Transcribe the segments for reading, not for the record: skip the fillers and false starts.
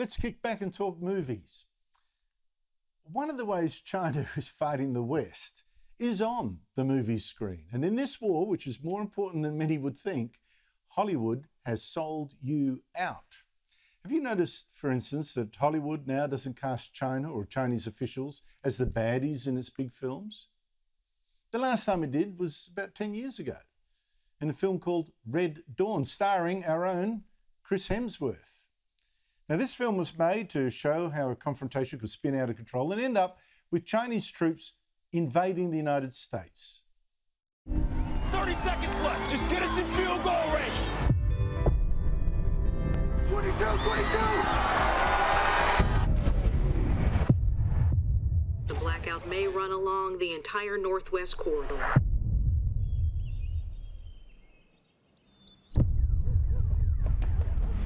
Let's kick back and talk movies. One of the ways China is fighting the West is on the movie screen. And in this war, which is more important than many would think, Hollywood has sold you out. Have you noticed, for instance, that Hollywood now doesn't cast China or Chinese officials as the baddies in its big films? The last time it did was about 10 years ago in a film called Red Dawn, starring our own Chris Hemsworth. Now, this film was made to show how a confrontation could spin out of control and end up with Chinese troops invading the United States. 30 seconds left. Just get us in field goal range. 22, 22! The blackout may run along the entire northwest corridor.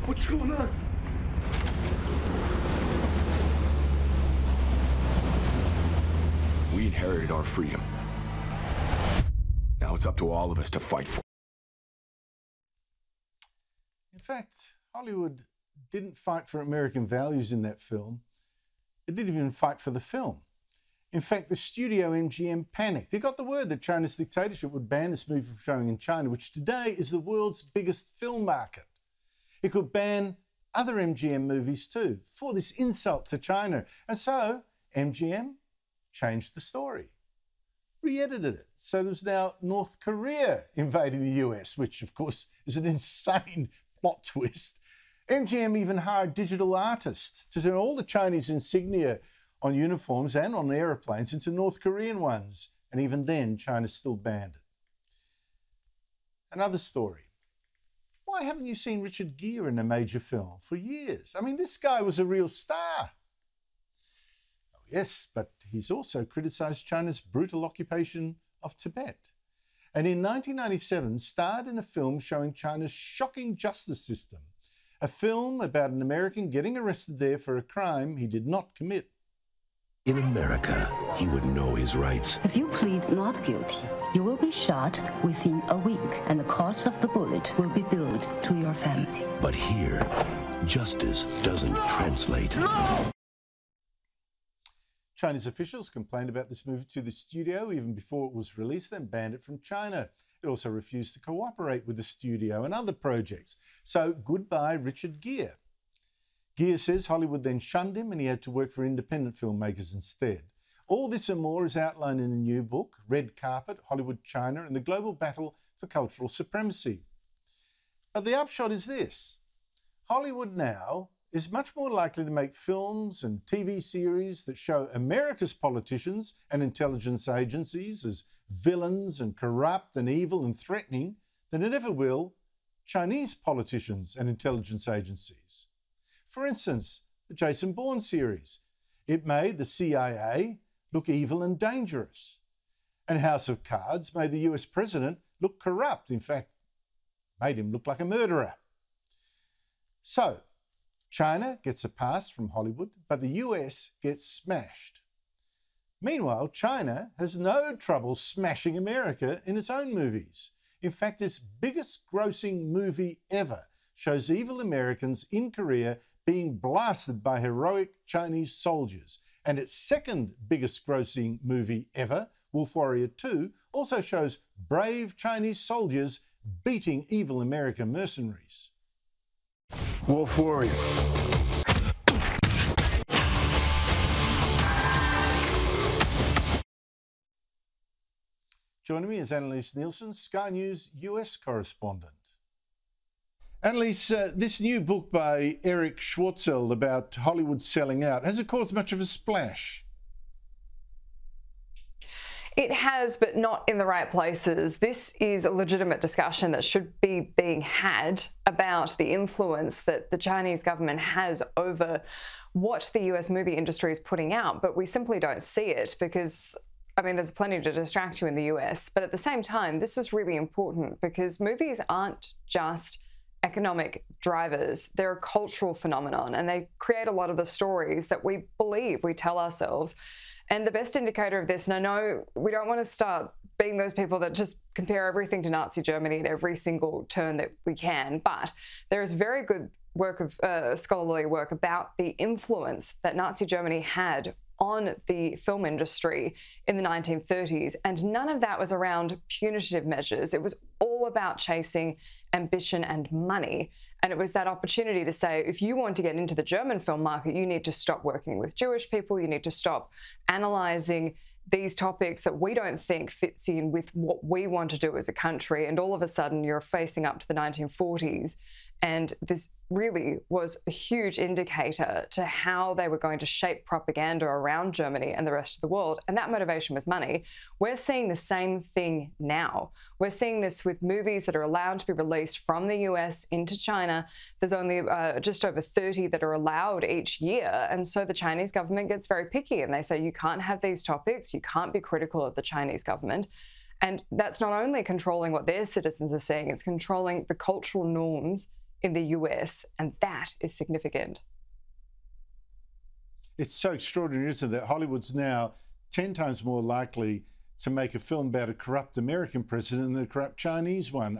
What's going on? We inherited our freedom. Now it's up to all of us to fight for it. In fact, Hollywood didn't fight for American values in that film. It didn't even fight for the film. In fact, the studio MGM panicked. They got the word that China's dictatorship would ban this movie from showing in China, which today is the world's biggest film market. It could ban other MGM movies too for this insult to China. And so MGM changed the story, re-edited it. So there's now North Korea invading the US, which of course is an insane plot twist. MGM even hired digital artists to turn all the Chinese insignia on uniforms and on aeroplanes into North Korean ones. And even then, China still banned it. Another story. Why haven't you seen Richard Gere in a major film for years? I mean, this guy was a real star. Oh, yes, but he's also criticised China's brutal occupation of Tibet. And in 1997, starred in a film showing China's shocking justice system. A film about an American getting arrested there for a crime he did not commit. In America, he would know his rights. If you plead not guilty, you will be shot within a week, and the cost of the bullet will be billed to your family. But here, justice doesn't translate. No! Chinese officials complained about this movie to the studio even before it was released and banned it from China. It also refused to cooperate with the studio and other projects. So goodbye, Richard Gere. Gere says Hollywood then shunned him and he had to work for independent filmmakers instead. All this and more is outlined in a new book, Red Carpet, Hollywood, China and the Global Battle for Cultural Supremacy. But the upshot is this. Hollywood now is much more likely to make films and TV series that show America's politicians and intelligence agencies as villains and corrupt and evil and threatening than it ever will Chinese politicians and intelligence agencies. For instance, the Jason Bourne series. It made the CIA look evil and dangerous. And House of Cards made the US president look corrupt. In fact, made him look like a murderer. So, China gets a pass from Hollywood, but the US gets smashed. Meanwhile, China has no trouble smashing America in its own movies. In fact, its biggest grossing movie ever shows evil Americans in Korea being blasted by heroic Chinese soldiers. And its second biggest grossing movie ever, Wolf Warrior 2, also shows brave Chinese soldiers beating evil American mercenaries. Wolf Warrior. Joining me is Annelise Nielsen, Sky News US correspondent. Annelise, this new book by Eric Schwartzel about Hollywood selling out, has it caused much of a splash? It has, but not in the right places. This is a legitimate discussion that should be being had about the influence that the Chinese government has over what the US movie industry is putting out, but we simply don't see it because, I mean, there's plenty to distract you in the US, but at the same time, this is really important because movies aren't just economic drivers. They're a cultural phenomenon and they create a lot of the stories that we believe we tell ourselves. And the best indicator of this, and I know we don't want to start being those people that just compare everything to Nazi Germany at every single turn that we can, but there is very good work of scholarly work about the influence that Nazi Germany had on the film industry in the 1930s, and none of that was around punitive measures. It was all about chasing ambition and money. And it was that opportunity to say, if you want to get into the German film market, you need to stop working with Jewish people, you need to stop analysing these topics that we don't think fits in with what we want to do as a country. And all of a sudden you're facing up to the 1940s. And this really was a huge indicator to how they were going to shape propaganda around Germany and the rest of the world. And that motivation was money. We're seeing the same thing now. We're seeing this with movies that are allowed to be released from the US into China. There's only just over 30 that are allowed each year. And so the Chinese government gets very picky and they say, you can't have these topics. You can't be critical of the Chinese government. And that's not only controlling what their citizens are seeing, it's controlling the cultural norms in the US, and that is significant. It's so extraordinary, isn't it, that Hollywood's now 10 times more likely to make a film about a corrupt American president than a corrupt Chinese one.